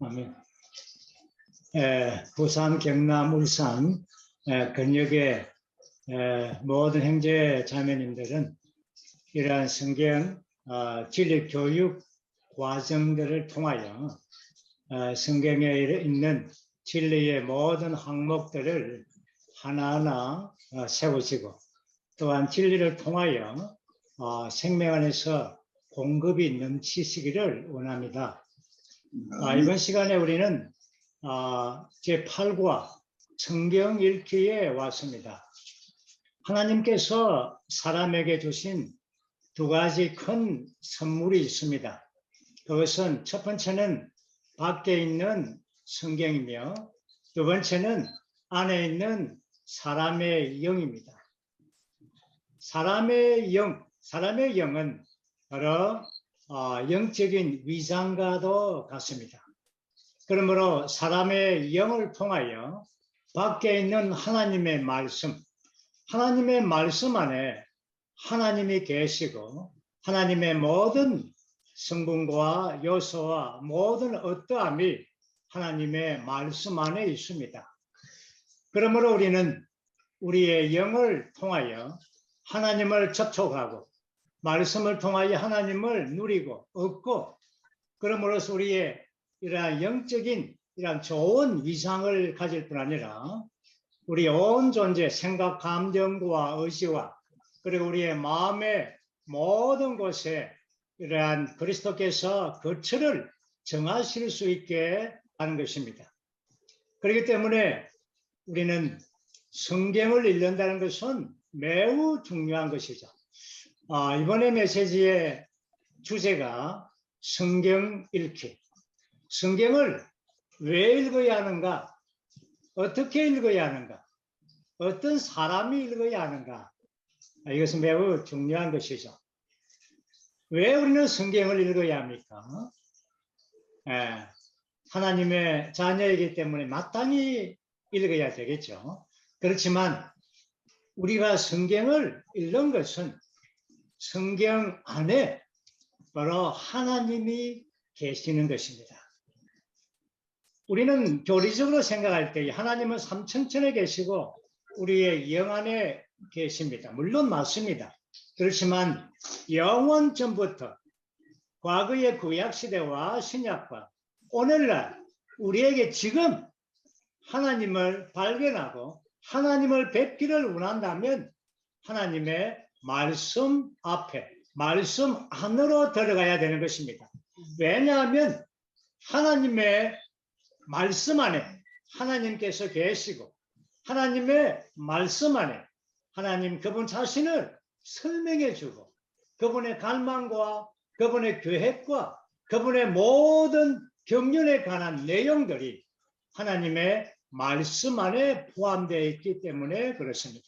아멘. 부산, 경남, 울산 근역의 모든 형제 자매님들은 이러한 성경 진리 교육 과정들을 통하여 성경에 있는 진리의 모든 항목들을 하나하나 세우시고, 또한 진리를 통하여 생명 안에서 공급이 넘치시기를 원합니다. 이번 시간에 우리는 제8과 성경 읽기에 왔습니다. 하나님께서 사람에게 주신 두 가지 큰 선물이 있습니다. 그것은 첫 번째는 밖에 있는 성경이며, 두 번째는 안에 있는 사람의 영입니다. 사람의 영은 바로 영적인 위장과도 같습니다. 그러므로 사람의 영을 통하여 밖에 있는 하나님의 말씀 안에 하나님이 계시고, 하나님의 모든 성분과 요소와 모든 어떠함이 하나님의 말씀 안에 있습니다. 그러므로 우리는 우리의 영을 통하여 하나님을 접촉하고, 말씀을 통하여 하나님을 누리고 얻고, 그러므로서 우리의 이러한 영적인 이러한 좋은 위상을 가질 뿐 아니라 우리 온 존재, 생각, 감정과 의지와 그리고 우리의 마음의 모든 곳에 이러한 그리스도께서 거처를 정하실 수 있게 하는 것입니다. 그렇기 때문에 우리는 성경을 읽는다는 것은 매우 중요한 것이죠. 이번에 메시지의 주제가 성경 읽기. 성경을 왜 읽어야 하는가? 어떻게 읽어야 하는가? 어떤 사람이 읽어야 하는가? 이것은 매우 중요한 것이죠. 왜 우리는 성경을 읽어야 합니까? 하나님의 자녀이기 때문에 마땅히 읽어야 되겠죠. 그렇지만 우리가 성경을 읽는 것은 성경 안에 바로 하나님이 계시는 것입니다. 우리는 교리적으로 생각할 때 하나님은 삼천천에 계시고 우리의 영 안에 계십니다. 물론 맞습니다. 그렇지만 영원 전부터 과거의 구약시대와 신약과 오늘날 우리에게 지금 하나님을 발견하고 하나님을 뵙기를 원한다면 하나님의 말씀 앞에, 말씀 안으로 들어가야 되는 것입니다. 왜냐하면 하나님의 말씀 안에 하나님께서 계시고, 하나님의 말씀 안에 하나님 그분 자신을 설명해 주고, 그분의 갈망과 그분의 계획과 그분의 모든 경륜에 관한 내용들이 하나님의 말씀 안에 포함되어 있기 때문에 그렇습니다.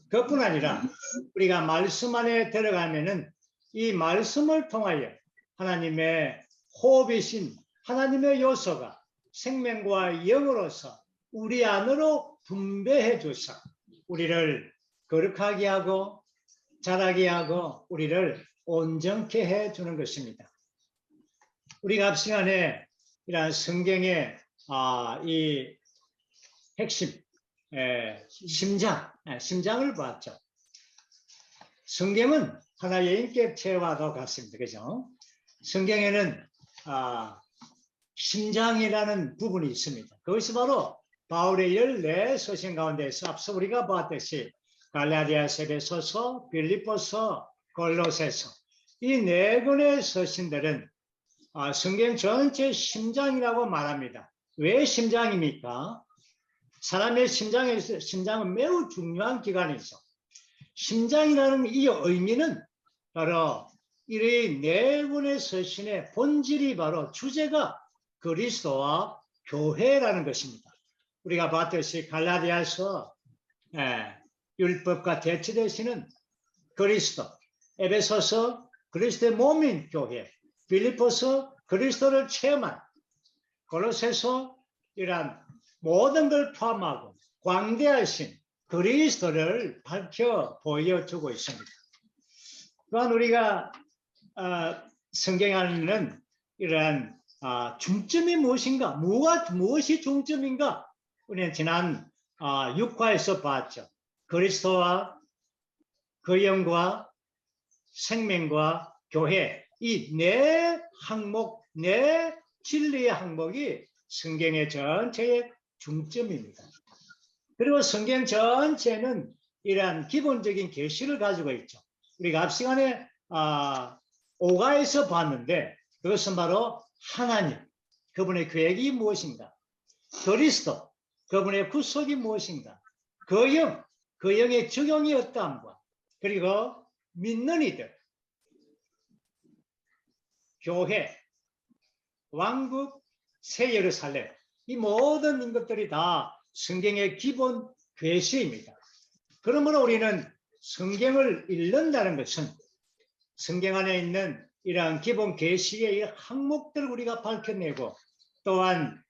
그뿐 아니라 우리가 말씀 안에 들어가면은 이 말씀을 통하여 하나님의 호흡이신 하나님의 요소가 생명과 영으로서 우리 안으로 분배해 주사 우리를 거룩하게 하고 자라게 하고 우리를 온전케 해 주는 것입니다. 우리가 앞 시간에 이러한 성경의 이 핵심, 심장을 봤죠. 성경은 하나의 인격체와도 같습니다. 그죠? 성경에는 심장이라는 부분이 있습니다. 그것이 바로 바울의 14서신 가운데서 앞서 우리가 봤듯이 갈라디아서, 에베소서, 빌립보서, 골로새서 이 네 권의 서신들은 성경 전체 심장이라고 말합니다. 왜 심장입니까? 사람의 심장은 매우 중요한 기관이죠. 심장이라는 이 의미는 바로 이 네 권의 서신의 본질이 바로 주제가 그리스도와 교회라는 것입니다. 우리가 봤듯이 갈라디아서 율법과 대치되시는 그리스도, 에베소서 그리스도의 몸인 교회, 빌립보서 그리스도를 체험한, 골로새서 이러한 모든 걸 포함하고 광대하신 그리스도를 밝혀 보여주고 있습니다. 또한 우리가 성경 안에는 이러한 중점이 무엇인가? 무엇이 중점인가? 우리는 지난 6화에서 봤죠. 그리스도와 그 영과 생명과 교회, 이 네 항목, 네 진리의 항목이 성경의 전체의 중점입니다. 그리고 성경 전체는 이러한 기본적인 계시를 가지고 있죠. 우리가 앞 시간에 5가에서 봤는데 그것은 바로 하나님, 그분의 계획이 무엇인가? 그리스도, 그분의 구속이 무엇인가? 그 영, 그 영의 적용이 어떠함과 그리고 믿는 이들, 교회, 왕국, 새 예루살렘, 이 모든 것들이 다 성경의 기본 계시입니다. 그러므로 우리는 성경을 읽는다는 것은 성경 안에 있는 이러한 기본 계시의 항목들을 우리가 밝혀내고 또한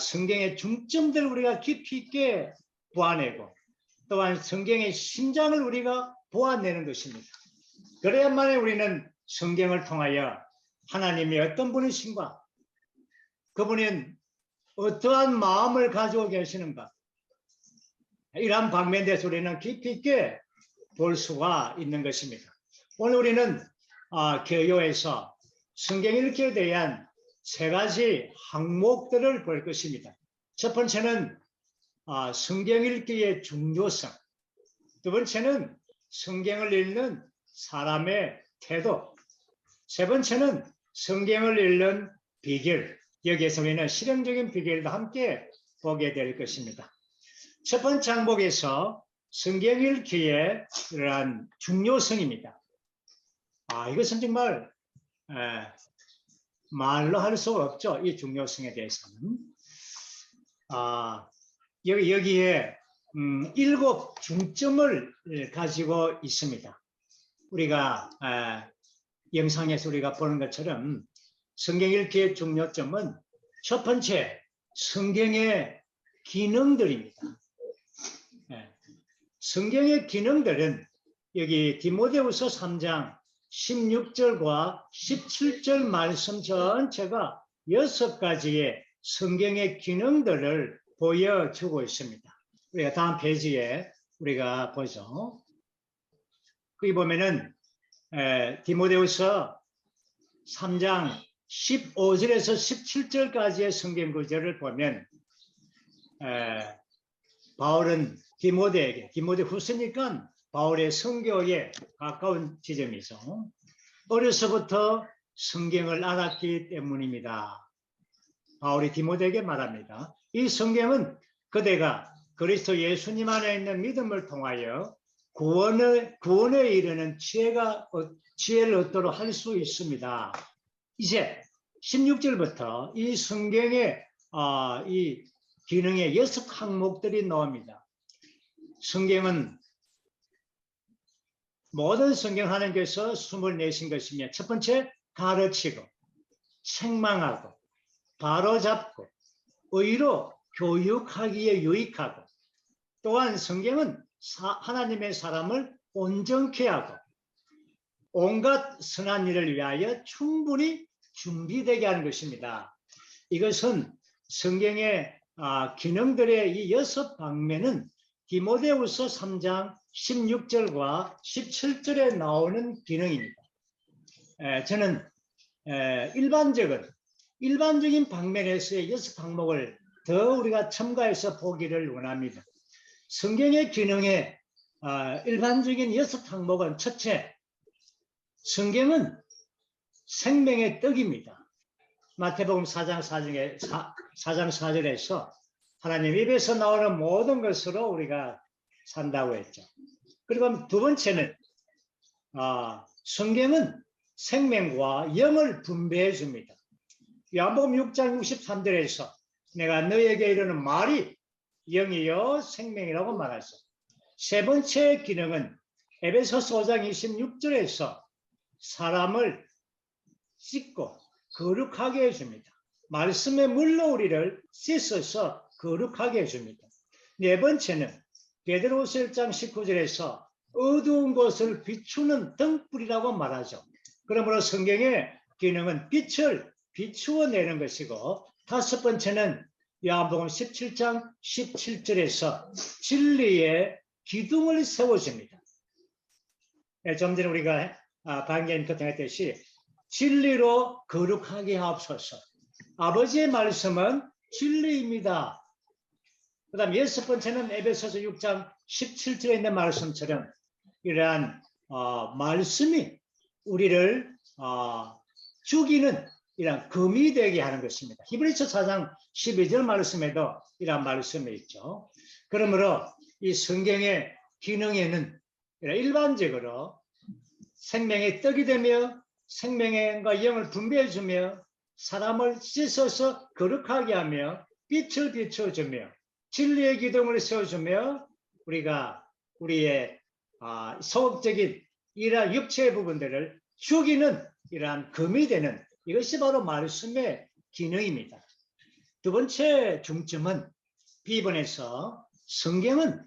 성경의 중점들을 우리가 깊이 있게 보아내고 또한 성경의 심장을 우리가 보아내는 것입니다. 그래야만 우리는 성경을 통하여 하나님이 어떤 분이신가, 그분은 어떠한 마음을 가지고 계시는가, 이러한 방면에 대해서 우리는 깊이 있게 볼 수가 있는 것입니다. 오늘 우리는 개요에서 성경 읽기에 대한 3가지 항목들을 볼 것입니다. 첫 번째는 성경 읽기의 중요성, 두 번째는 성경을 읽는 사람의 태도, 세 번째는 성경을 읽는 비결, 여기에서 우리는 실용적인 비결도 함께 보게 될 것입니다. 첫 번째 항목에서 성경 읽기의 그러한 중요성입니다. 이것은 정말 말로 할 수가 없죠. 이 중요성에 대해서는. 여기에 7 중점을 가지고 있습니다. 우리가 영상에서 우리가 보는 것처럼 성경 읽기의 중요점은 첫 번째, 성경의 기능들입니다. 성경의 기능들은 여기 디모데후서 3장 16절과 17절 말씀 전체가 6가지의 성경의 기능들을 보여주고 있습니다. 우리가 다음 페이지에 우리가 보죠. 거기 보면은 디모데후서 3장 15절에서 17절까지의 성경 구절을 보면 바울은 디모데 후서니까 바울의 선교에 가까운 지점이죠. 어려서부터 성경을 알았기 때문입니다. 바울이 디모데에게 말합니다. 이 성경은 그대가 그리스도 예수님 안에 있는 믿음을 통하여 구원에 이르는 지혜를 얻도록 할 수 있습니다. 이제 16절부터 이 성경의 이 기능의 6 항목들이 나옵니다. 성경은 모든 성경 하나님께서 숨을 내신 것이며 첫 번째, 가르치고 책망하고 바로잡고 의로 교육하기에 유익하고 또한 성경은 하나님의 사람을 온전케 하고 온갖 선한 일을 위하여 충분히 준비되게 하는 것입니다. 이것은 성경의 기능들의 이 6 방면은 디모데후서 3장 16절과 17절에 나오는 기능입니다. 저는 일반적인 방면에서의 6 항목을 더 우리가 첨가해서 보기를 원합니다. 성경의 기능의 일반적인 6 항목은 첫째, 성경은 생명의 떡입니다. 마태복음 4장 4절에서 하나님 입에서 나오는 모든 것으로 우리가 산다고 했죠. 그리고 두 번째는 성경은 생명과 영을 분배해 줍니다. 요한복음 6장 63절에서 내가 너에게 이르는 말이 영이요 생명이라고 말하죠. 세 번째 기능은 에베소서 5장 26절에서 사람을 씻고 거룩하게 해줍니다. 말씀의 물로 우리를 씻어서 거룩하게 해줍니다. 네 번째는 베드로후서 1장 19절에서 어두운 곳을 비추는 등불이라고 말하죠. 그러므로 성경의 기능은 빛을 비추어내는 것이고, 다섯 번째는 요한복음 17장 17절에서 진리의 기둥을 세워줍니다. 좀 전에 우리가 방금 교통했듯이 진리로 거룩하게 하옵소서. 아버지의 말씀은 진리입니다. 그 다음 여섯 번째는 에베소서 6장 17절에 있는 말씀처럼 이러한 말씀이 우리를 죽이는 이런 금이 되게 하는 것입니다. 히브리서 4장 12절 말씀에도 이런 말씀이 있죠. 그러므로 이 성경의 기능에는 일반적으로 생명의 떡이 되며 생명과 영을 분배해주며 사람을 씻어서 거룩하게 하며 빛을 비춰주며 진리의 기둥을 세워주며 우리가 우리의 소극적인 이러한 육체의 부분들을 죽이는 이러한 금이 되는 이것이 바로 말씀의 기능입니다. 두 번째 중점은 B번에서 성경은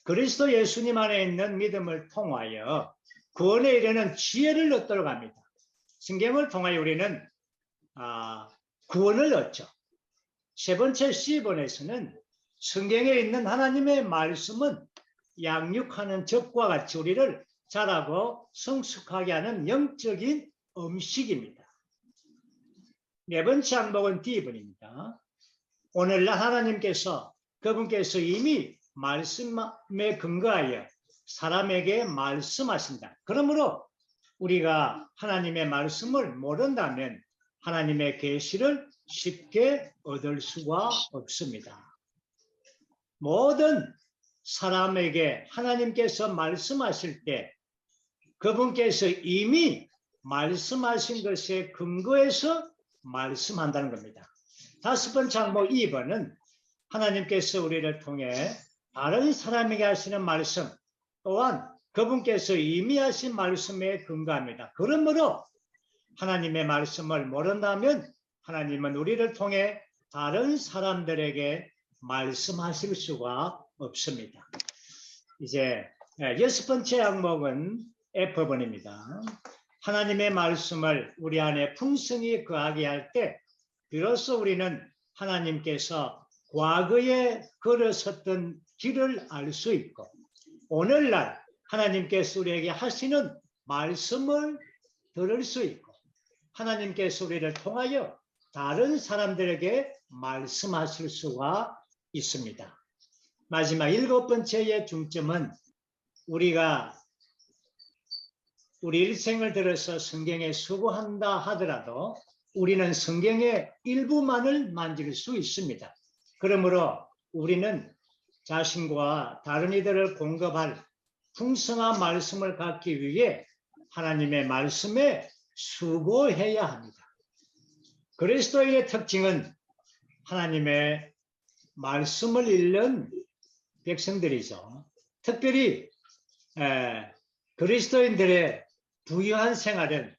그리스도 예수님 안에 있는 믿음을 통하여 구원에 이르는 지혜를 얻도록 합니다. 성경을 통하여 우리는 구원을 얻죠. 세 번째 C번에서는 성경에 있는 하나님의 말씀은 양육하는 젖과 같이 우리를 자라고 성숙하게 하는 영적인 음식입니다. 네 번째 항목은 D번입니다. 오늘날 하나님께서 그분께서 이미 말씀에 근거하여 사람에게 말씀하신다. 그러므로 우리가 하나님의 말씀을 모른다면 하나님의 계시를 쉽게 얻을 수가 없습니다. 모든 사람에게 하나님께서 말씀하실 때 그분께서 이미 말씀하신 것에 근거해서 말씀한다는 겁니다. 다섯 번째 항목 2번은 하나님께서 우리를 통해 다른 사람에게 하시는 말씀 또한 그분께서 이미 하신 말씀에 근거합니다. 그러므로 하나님의 말씀을 모른다면 하나님은 우리를 통해 다른 사람들에게 말씀하실 수가 없습니다. 이제 여섯 번째 항목은 F번입니다. 하나님의 말씀을 우리 안에 풍성히 거하게 할 때 비로소 우리는 하나님께서 과거에 걸어섰던 길을 알 수 있고 오늘날 하나님께서 우리에게 하시는 말씀을 들을 수 있고 하나님께서 우리를 통하여 다른 사람들에게 말씀하실 수가 있습니다. 마지막 일곱 번째의 중점은 우리가 우리 일생을 들어서 성경에 수고한다 하더라도 우리는 성경의 일부만을 만질 수 있습니다. 그러므로 우리는 자신과 다른 이들을 공급할 풍성한 말씀을 갖기 위해 하나님의 말씀에 수고해야 합니다. 그리스도인의 특징은 하나님의 말씀을 읽는 백성들이죠. 특별히 그리스도인들의 부유한 생활은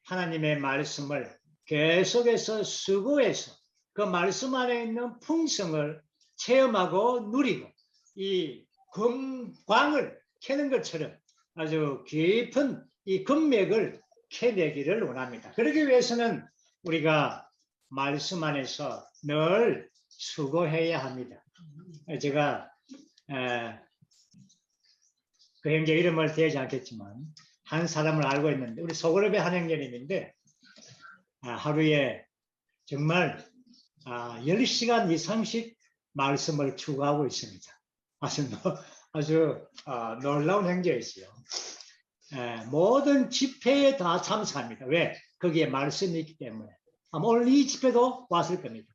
하나님의 말씀을 계속해서 수고해서 그 말씀 안에 있는 풍성을 체험하고 누리고 이 금광을 캐는 것처럼 아주 깊은 이 금맥을 캐내기를 원합니다. 그러기 위해서는 우리가 말씀 안에서 늘 수고해야 합니다. 제가 그 형제 이름을 대지 않겠지만 한 사람을 알고 있는데 우리 소그룹의 한 형제님인데 하루에 정말 10시간 이상씩 말씀을 추구하고 있습니다. 아주 놀라운 형제이시요. 모든 집회에 다 참석합니다. 왜? 거기에 말씀이 있기 때문에. 오늘 이 집회도 왔을 겁니다.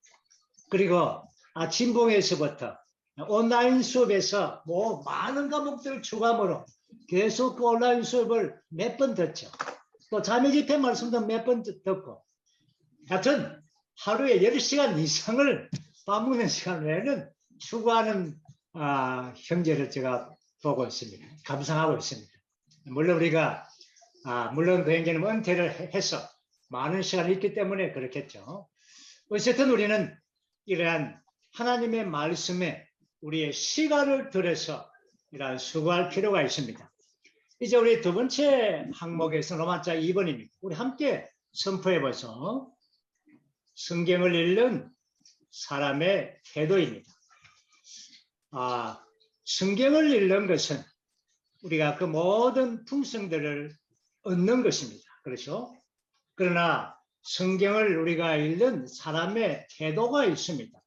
그리고 아침봉에서부터 온라인 수업에서 많은 과목들을 추가함으로 계속 그 온라인 수업을 몇 번 듣죠. 또 자매 집회 말씀도 몇 번 듣고 하여튼 하루에 10시간 이상을 밥 먹는 시간 외에는 추구하는 형제를 제가 보고 있습니다. 감상하고 있습니다. 물론 우리가 물론 그 형제는 은퇴를 해서 많은 시간이 있기 때문에 그렇겠죠. 어쨌든 우리는 이러한 하나님의 말씀에 우리의 시간을 들여서 이러한 수고할 필요가 있습니다. 이제 우리 두 번째 항목에서 로마자 2번입니다. 우리 함께 선포해 보죠. 성경을 읽는 사람의 태도입니다. 성경을 읽는 것은 우리가 그 모든 풍성들을 얻는 것입니다. 그렇죠? 그러나 성경을 우리가 읽는 사람의 태도가 있습니다.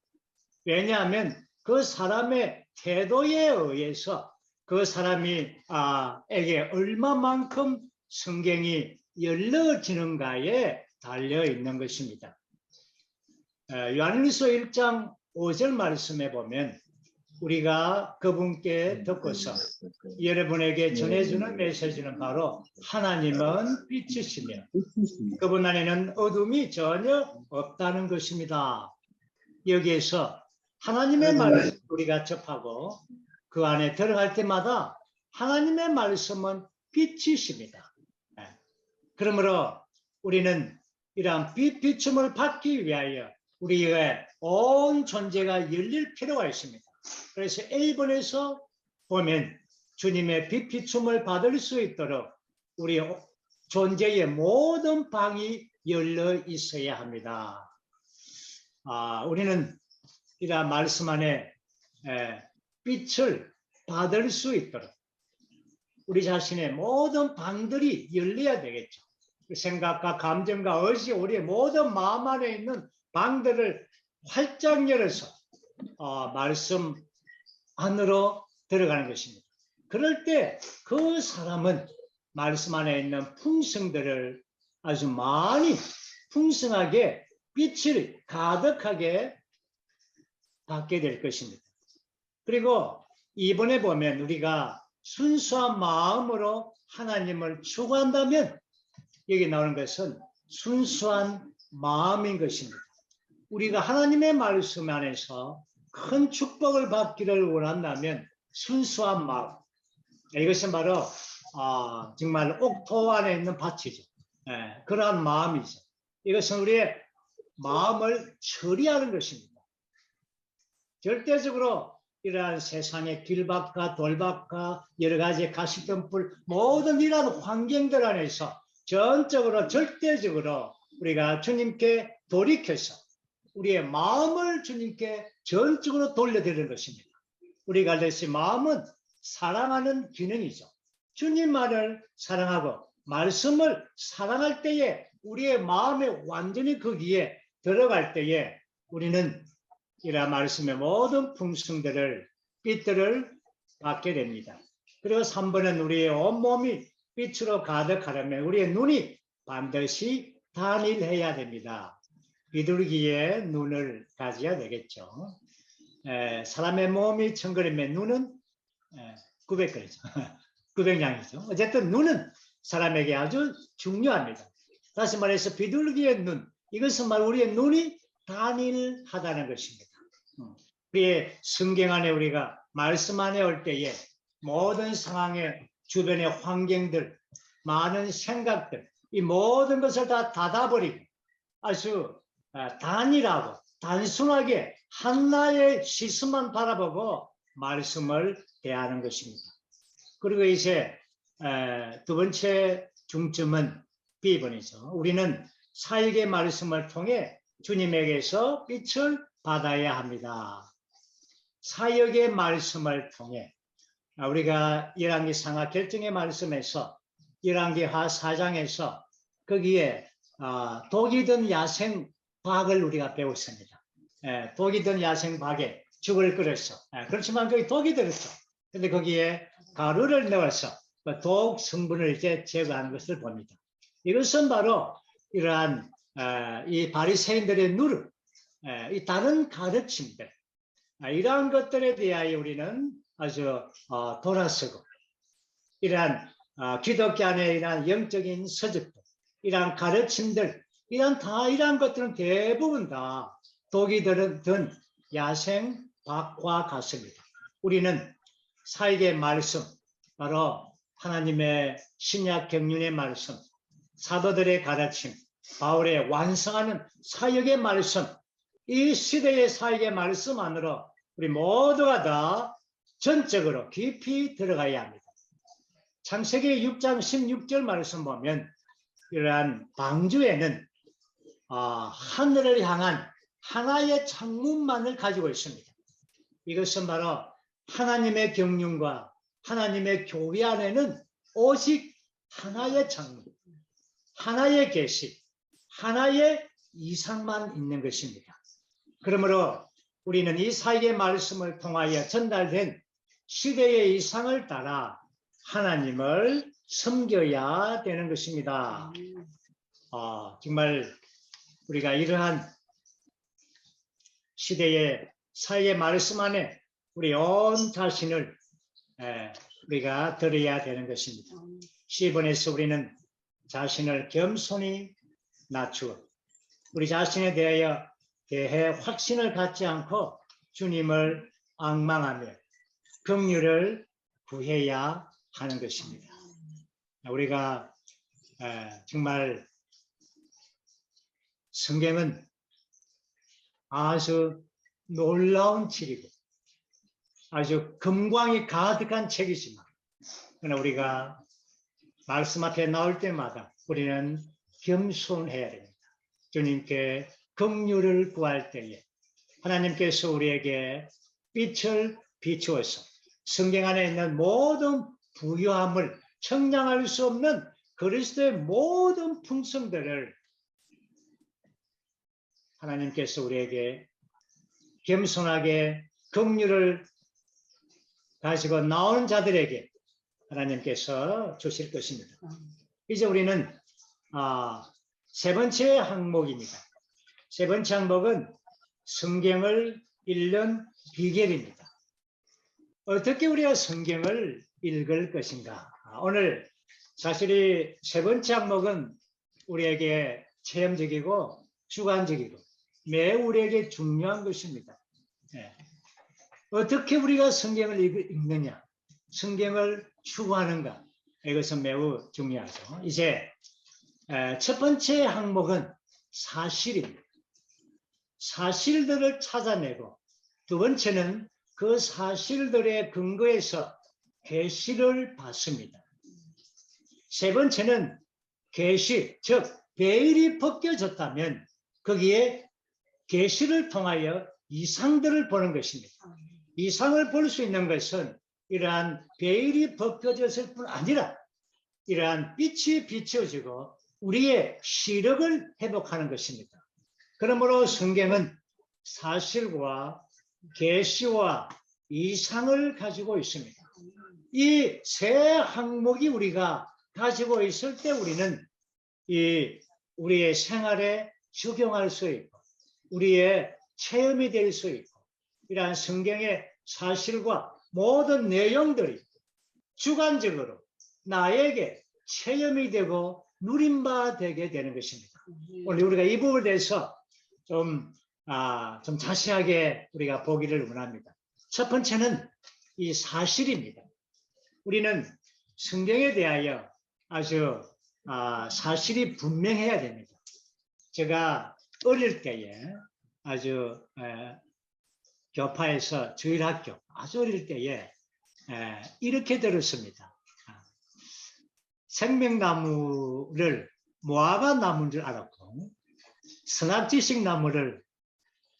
왜냐하면 그 사람의 태도에 의해서 그 사람이 에게 얼마만큼 성경이 열려지는가에 달려 있는 것입니다. 요한일서 1장 5절 말씀에 보면 우리가 그분께 듣고서 여러분에게 전해주는 메시지는 바로 하나님은 빛이시며 그분 안에는 어둠이 전혀 없다는 것입니다. 여기에서 하나님의 말씀을 우리가 접하고 그 안에 들어갈 때마다 하나님의 말씀은 빛이십니다. 그러므로 우리는 이러한 비춤을 받기 위하여 우리의 온 존재가 열릴 필요가 있습니다. 그래서 A번에서 보면 주님의 비춤을 받을 수 있도록 우리 존재의 모든 방이 열려 있어야 합니다. 우리는 이러한 말씀 안에 빛을 받을 수 있도록 우리 자신의 모든 방들이 열려야 되겠죠. 생각과 감정과 의지, 우리의 모든 마음 안에 있는 방들을 활짝 열어서 말씀 안으로 들어가는 것입니다. 그럴 때 그 사람은 말씀 안에 있는 풍성들을 아주 많이 풍성하게 빛을 가득하게 받게 될 것입니다. 그리고 이번에 보면 우리가 순수한 마음으로 하나님을 추구한다면 여기 나오는 것은 순수한 마음인 것입니다. 우리가 하나님의 말씀 안에서 큰 축복을 받기를 원한다면 순수한 마음, 이것은 바로 정말 옥토 안에 있는 밭이죠. 그러한 마음이죠. 이것은 우리의 마음을 처리하는 것입니다. 절대적으로 이러한 세상의 길박과 돌박과 여러 가지 가시덤불 모든 이러한 환경들 안에서 전적으로 절대적으로 우리가 주님께 돌이켜서 우리의 마음을 주님께 전적으로 돌려드리는 것입니다. 우리가 알듯이 마음은 사랑하는 기능이죠. 주님만을 사랑하고 말씀을 사랑할 때에 우리의 마음에 완전히 거기에 들어갈 때에 우리는 이러한 말씀의 모든 풍성들을 빛들을 받게 됩니다. 그리고 3번은 우리의 온몸이 빛으로 가득하려면 우리의 눈이 반드시 단일해야 됩니다. 비둘기의 눈을 가져야 되겠죠. 사람의 몸이 1000그램의 눈은 900그램이죠. 900냥이죠. 어쨌든 눈은 사람에게 아주 중요합니다. 다시 말해서 비둘기의 눈, 이것은 말 우리의 눈이 단일하다는 것입니다. 우리의 성경 안에 우리가 말씀 안에 올 때에 모든 상황에 주변의 환경들, 많은 생각들, 이 모든 것을 다 닫아버리고 아주 단일하고 단순하게 하나의 시선만 바라보고 말씀을 대하는 것입니다. 그리고 이제 두 번째 중점은 B번이죠. 우리는 사역의 말씀을 통해 주님에게서 빛을 받아야 합니다. 사역의 말씀을 통해 우리가 열왕기상하 결정의 말씀에서 열왕기하 4장에서 거기에 독이 든 야생박을 우리가 배웠습니다. 독이 든 야생박에 죽을 끓여서 그렇지만 거기 독이 들었죠. 근데 거기에 가루를 넣어서 그 독 성분을 이제 제거하는 것을 봅니다. 이것은 바로 이러한 이 바리새인들의 누르, 이 다른 가르침들, 이러한 것들에 대하여 우리는 아주 돌아서고 이러한 기독교 안에 이러한 영적인 서적들, 이러한 가르침들, 이러한 것들은 대부분 다 독이 든 야생 박과 같습니다. 우리는 사역의 말씀, 바로 하나님의 신약 경륜의 말씀, 사도들의 가르침, 바울의 완성하는 사역의 말씀, 이 시대의 사역의 말씀 안으로 우리 모두가 다 전적으로 깊이 들어가야 합니다. 창세기 6장 16절 말씀 보면 이러한 방주에는 하늘을 향한 하나의 창문만을 가지고 있습니다. 이것은 바로 하나님의 경륜과 하나님의 교회 안에는 오직 하나의 창문, 하나의 계시, 하나의 이상만 있는 것입니다. 그러므로 우리는 이 사이의 말씀을 통하여 전달된 시대의 이상을 따라 하나님을 섬겨야 되는 것입니다. 정말 우리가 이러한 시대의 사이의 말씀 안에 우리 온 자신을 우리가 드려야 되는 것입니다. 시본에서 우리는 자신을 겸손히 낮추어 우리 자신에 대해 확신을 갖지 않고 주님을 앙망하며 긍휼을 구해야 하는 것입니다. 우리가 정말 성경은 아주 놀라운 책이고 아주 금광이 가득한 책이지만 그러나 우리가 말씀 앞에 나올 때마다 우리는 겸손해야 됩니다. 주님께 긍휼을 구할 때에 하나님께서 우리에게 빛을 비추어서 성경 안에 있는 모든 부유함을 청량할 수 없는 그리스도의 모든 풍성들을 하나님께서 우리에게 겸손하게 긍휼을 가지고 나오는 자들에게 하나님께서 주실 것입니다. 이제 우리는 세 번째 항목입니다. 세 번째 항목은 성경을 읽는 비결입니다. 어떻게 우리가 성경을 읽을 것인가? 오늘 사실 이 세 번째 항목은 우리에게 체험적이고 주관적이고 매우 우리에게 중요한 것입니다. 어떻게 우리가 성경을 읽느냐, 성경을 추구하는가, 이것은 매우 중요하죠. 이제 첫 번째 항목은 사실입니다. 사실들을 찾아내고 두 번째는 그 사실들의 근거에서 계시를 받습니다. 세 번째는 계시, 즉 베일이 벗겨졌다면 거기에 계시를 통하여 이상들을 보는 것입니다. 이상을 볼 수 있는 것은 이러한 베일이 벗겨졌을 뿐 아니라 이러한 빛이 비춰지고 우리의 시력을 회복하는 것입니다. 그러므로 성경은 사실과 계시와 이상을 가지고 있습니다. 이 세 항목이 우리가 가지고 있을 때 우리는 우리의 생활에 적용할 수 있고 우리의 체험이 될 수 있고 이러한 성경의 사실과 모든 내용들이 주관적으로 나에게 체험이 되고 누림바 되게 되는 것입니다. 오늘 우리가 이 부분에 대해서 좀 자세하게 우리가 보기를 원합니다. 첫 번째는 이 사실입니다. 우리는 성경에 대하여 아주 사실이 분명해야 됩니다. 제가 어릴 때에 아주 교파에서 주일학교 아주 어릴 때에 이렇게 들었습니다. 생명나무를 모아가 나무인 줄 알았고 선악지식 나무를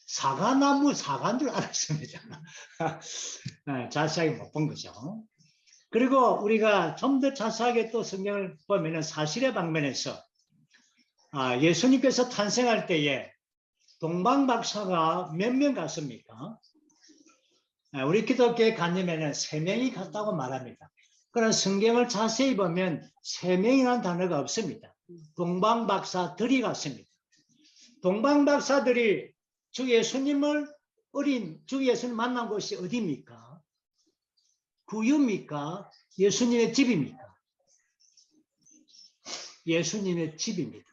사과나무 사과인 줄 알았습니다. 자세하게 못 본 거죠. 그리고 우리가 좀 더 자세하게 또 성경을 보면 사실의 방면에서 예수님께서 탄생할 때에 동방박사가 몇 명 갔습니까? 우리 기독교의 관념에는 3명이 갔다고 말합니다. 그러나 성경을 자세히 보면 3명이라는 단어가 없습니다. 동방박사들이 갔습니다. 동방박사들이 주 예수님을 주 예수님 만난 곳이 어디입니까? 구유입니까? 예수님의 집입니까? 예수님의 집입니다.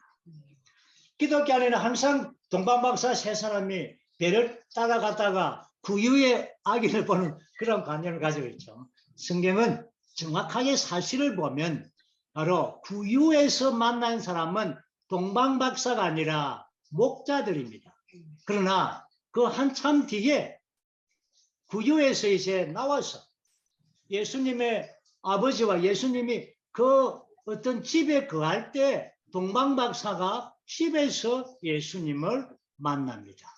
기독교 안에는 항상 동방박사 3사람이 배를 따라갔다가 구유의 아기를 보는 그런 관념을 가지고 있죠. 성경은 정확하게 사실을 보면 바로 구유에서 만난 사람은 동방박사가 아니라 목자들입니다. 그러나 그 한참 뒤에 구유에서 이제 나와서 예수님의 아버지와 예수님이 그 어떤 집에 거할 때 동방박사가 집에서 예수님을 만납니다.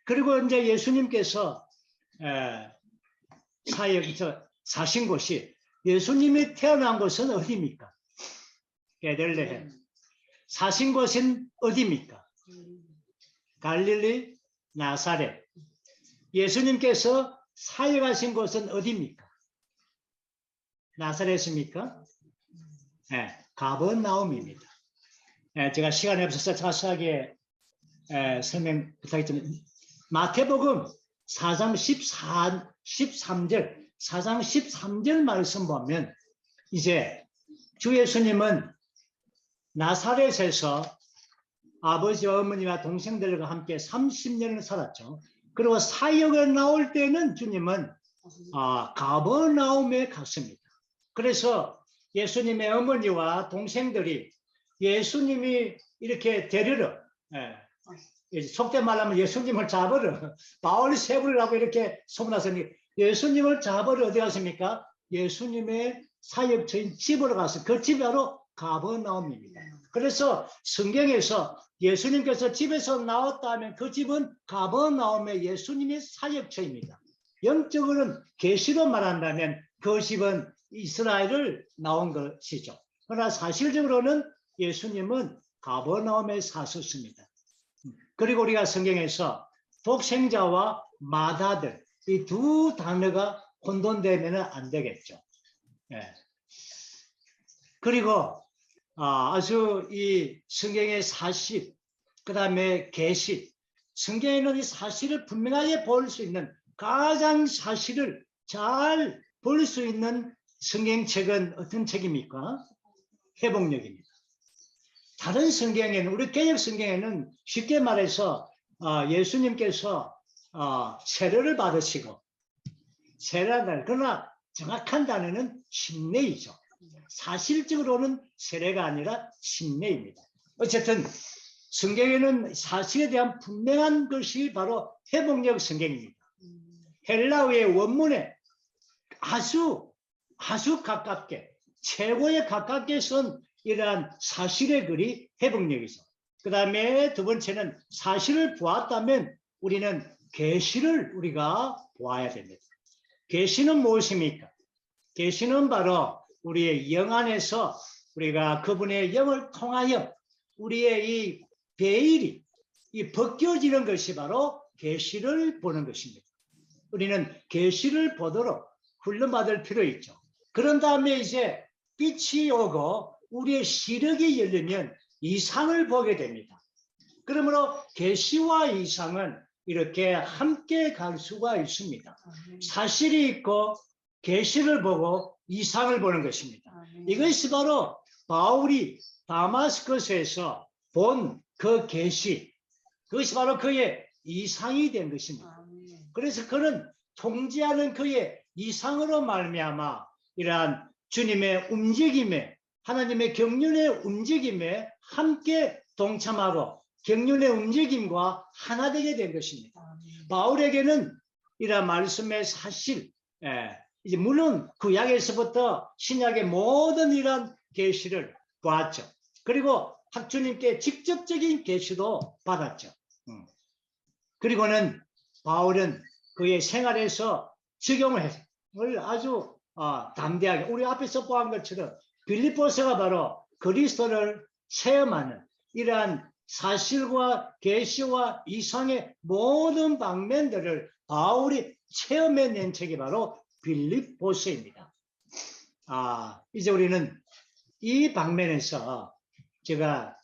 그리고 이제 예수님께서 사신 곳이, 예수님이 태어난 곳은 어디입니까? 베들레헴. 사신 곳은 어디입니까? 갈릴리, 나사렛. 예수님께서 사역하신 곳은 어디입니까? 나사렛입니까? 가버나움입니다. 제가 시간이 없어서 자세하게 설명 부탁드리면, 마태복음 4장 13절, 4장 13절 말씀 보면, 이제 주 예수님은 나사렛에서 아버지와 어머니와 동생들과 함께 30년을 살았죠. 그리고 사역을 나올 때는 주님은 가버나움에 갔습니다. 그래서 예수님의 어머니와 동생들이 예수님이 이렇게 데리러, 속된 말하면 예수님을 잡으러, 바울세불이라고 이렇게 소문났으니, 예수님을 잡으러 어디 갔습니까? 예수님의 사역처인 집으로 가서, 그 집이 바로 가버나움입니다. 그래서 성경에서 예수님께서 집에서 나왔다 하면 그 집은 가버나움의 예수님의 사역처입니다. 영적으로는 계시로 말한다면 그 집은 이스라엘을 나온 것이죠. 그러나 사실적으로는 예수님은 가버나움에 사셨습니다. 그리고 우리가 성경에서 독생자와 마다들, 이 두 단어가 혼돈되면 안 되겠죠. 그리고 아주 이 성경의 사실, 그 다음에 계시, 성경에는 이 사실을 분명하게 볼 수 있는, 가장 사실을 잘 볼 수 있는 성경책은 어떤 책입니까? 회복력입니다. 다른 성경에는, 우리 개역 성경에는 쉽게 말해서 예수님께서 세례를 받으시고, 세례를, 그러나 정확한 단어는 침례이죠. 사실적으로는 세례가 아니라 침례입니다. 어쨌든 성경에는 사실에 대한 분명한 것이 바로 회복력 성경입니다. 헬라어의 원문에 아주 가깝게, 최고에 가깝게 쓴 이러한 사실의 글이 회복력이죠. 그 다음에 두 번째는 사실을 보았다면 우리는 계시를 우리가 보아야 됩니다. 계시는 무엇입니까? 계시는 바로 우리의 영 안에서 우리가 그분의 영을 통하여 우리의 이 베일이 벗겨지는 것이 바로 계시를 보는 것입니다. 우리는 계시를 보도록 훈련받을 필요 있죠. 그런 다음에 이제 빛이 오고 우리의 시력이 열리면 이상을 보게 됩니다. 그러므로 계시와 이상은 이렇게 함께 갈 수가 있습니다. 사실이 있고 계시를 보고 이상을 보는 것입니다. 이것이 바로 바울이 다마스커스에서 본 그 계시, 그것이 바로 그의 이상이 된 것입니다. 그래서 그는 통제하는 그의 이상으로 말미암아 이러한 주님의 움직임에, 하나님의 경륜의 움직임에 함께 동참하고 경륜의 움직임과 하나 되게 된 것입니다. 바울에게는 이러한 말씀의 사실, 이제 물론 구약에서부터 신약의 모든 이러한 계시를 보았죠. 그리고 주님께 직접적인 계시도 받았죠. 그리고는 바울은 그의 생활에서 적용을 아주 담대하게, 우리 앞에서 보한 것처럼 빌립보서가 바로 그리스도를 체험하는 이러한 사실과 계시와 이상의 모든 방면들을 바울이 체험해낸 책이 바로 빌립보서입니다. 이제 우리는 이 방면에서 제가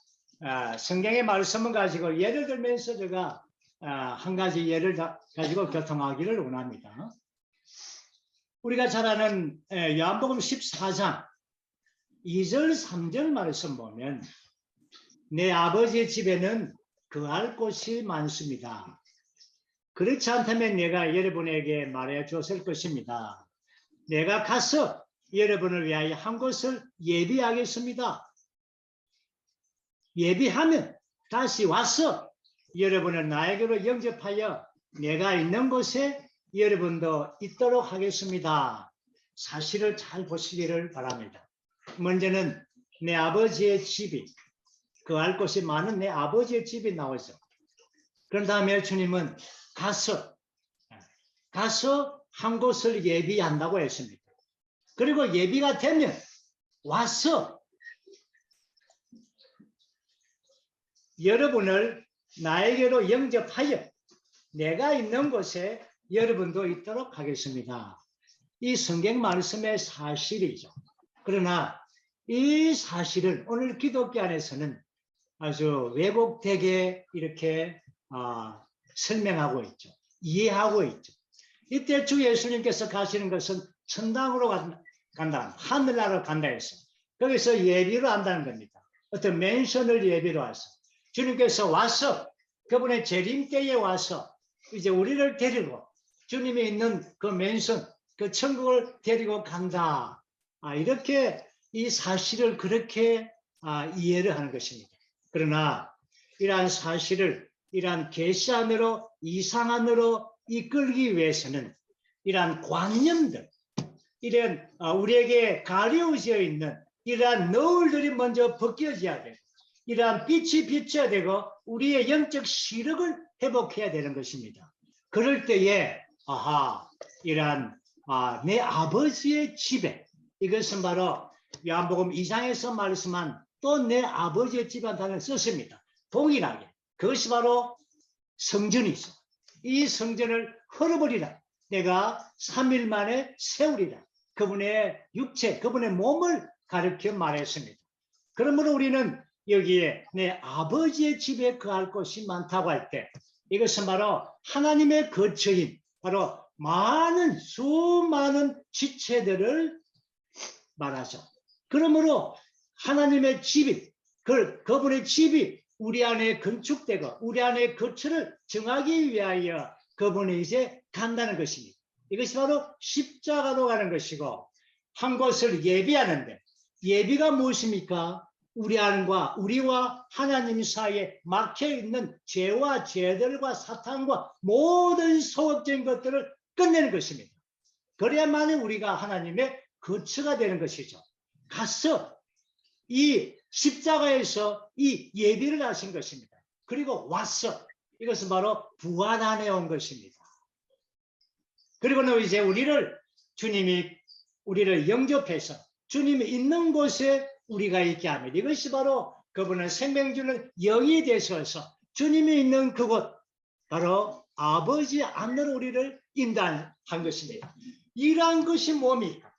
성경의 말씀을 가지고 예를 들면서 제가 한 가지 예를 가지고 교통하기를 원합니다. 우리가 잘 아는 요한복음 14장 2절 3절 말씀 보면 내 아버지의 집에는 거할 곳이 많습니다. 그렇지 않다면 내가 여러분에게 말해 줬을 것입니다. 내가 가서 여러분을 위하여 한 곳을 예비하겠습니다. 예비하면 다시 와서 여러분을 나에게로 영접하여 내가 있는 곳에 여러분도 있도록 하겠습니다. 사실을 잘 보시기를 바랍니다. 먼저는 내 아버지의 집이 거할 곳이 많은 내 아버지의 집이 나오죠. 그런 다음에 주님은 가서 한 곳을 예비한다고 했습니다. 그리고 예비가 되면 와서 여러분을 나에게로 영접하여 내가 있는 곳에 여러분도 있도록 하겠습니다. 이 성경 말씀의 사실이죠. 그러나 이 사실을 오늘 기독교 안에서는 아주 왜곡되게 이렇게 설명하고 있죠. 이해하고 있죠. 이때 주 예수님께서 가시는 것은 천당으로 간다. 하늘나라로 간다 해서 거기서 예비로 한다는 겁니다. 어떤 맨션을 예비로 와서 주님께서 와서 그분의 재림 때에 와서 이제 우리를 데리고 주님이 있는 그 맨션, 그 천국을 데리고 간다. 이렇게 이 사실을 그렇게 이해를 하는 것입니다. 그러나 이러한 사실을 이러한 계시 안으로 이상 안으로 이끌기 위해서는 이러한 관념들, 이런 우리에게 가려져 있는 이러한 너울들이 먼저 벗겨져야 되고 이러한 빛이 비춰야 되고 우리의 영적 시력을 회복해야 되는 것입니다. 그럴 때에 이러한 내 아버지의 집에, 이것은 바로 요한복음 2장에서 말씀한 또 내 아버지의 집에 단어를 썼습니다. 동일하게 그것이 바로 성전이죠. 이 성전을 헐어버리라. 내가 3일 만에 세우리라. 그분의 육체, 그분의 몸을 가르쳐 말했습니다. 그러므로 우리는 여기에 내 아버지의 집에 거할 곳이 많다고 할 때 이것은 바로 하나님의 거처인 바로 수많은 지체들을 말하죠. 그러므로 하나님의 집이, 그분의 집이 우리 안에 건축되고 우리 안에 거처를 정하기 위하여 그분이 이제 간다는 것입니다. 이것이 바로 십자가로 가는 것이고 한 곳을 예비하는데 예비가 무엇입니까? 우리와 하나님 사이에 막혀있는 죄와 죄들과 사탄과 모든 소극적인 것들을 끝내는 것입니다. 그래야만 우리가 하나님의 거처가 되는 것이죠. 가서 이 십자가에서 이 예비를 하신 것입니다. 그리고 와서 이것은 바로 부활 안에 온 것입니다. 그리고는 이제 주님이 우리를 영접해서 주님이 있는 곳에 우리가 있게 합니다. 이것이 바로 그분은 생명 주는 영이 되셔서 주님이 있는 그곳, 바로 아버지 안으로 우리를 인도한 것입니다. 이러한 것이 뭡니까?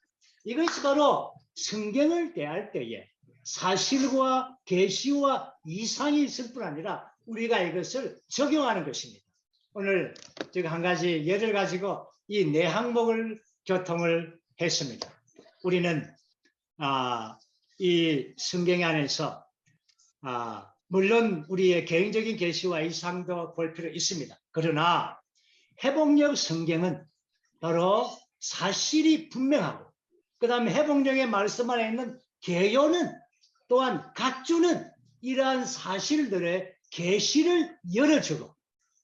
이것이 바로 성경을 대할 때에 사실과 계시와 이상이 있을 뿐 아니라 우리가 이것을 적용하는 것입니다. 오늘 제가 한 가지 예를 가지고 이 네 항목을 교통을 했습니다. 우리는 이 성경 안에서 물론 우리의 개인적인 계시와 이상도 볼 필요 있습니다. 그러나 회복력 성경은 바로 사실이 분명하고 그 다음에 회복력의 말씀 안에 있는 개요는 또한 각주는 이러한 사실들의 계시를 열어주고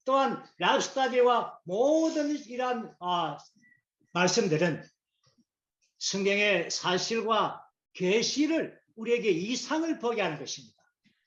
또한 랍스타디와 모든 이러한 말씀들은 성경의 사실과 계시를 우리에게 이상을 보게 하는 것입니다.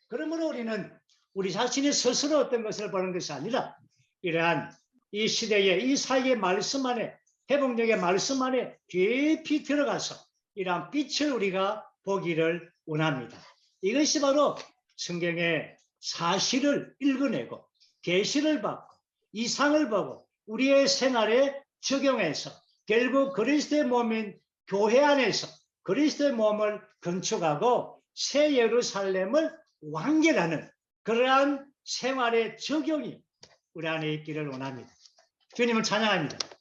그러므로 우리는 우리 자신이 스스로 어떤 것을 보는 것이 아니라 이러한 이 시대의 이 사이의 말씀 안에 회복력의 말씀 안에 깊이 들어가서 이러한 빛을 우리가 보기를 원합니다. 이것이 바로 성경의 사실을 읽어내고 계시를 받고 이상을 보고 우리의 생활에 적용해서 결국 그리스도의 몸인 교회 안에서 그리스도의 몸을 건축하고 새 예루살렘을 완결하는 그러한 생활의 적용이 우리 안에 있기를 원합니다. 주님을 찬양합니다.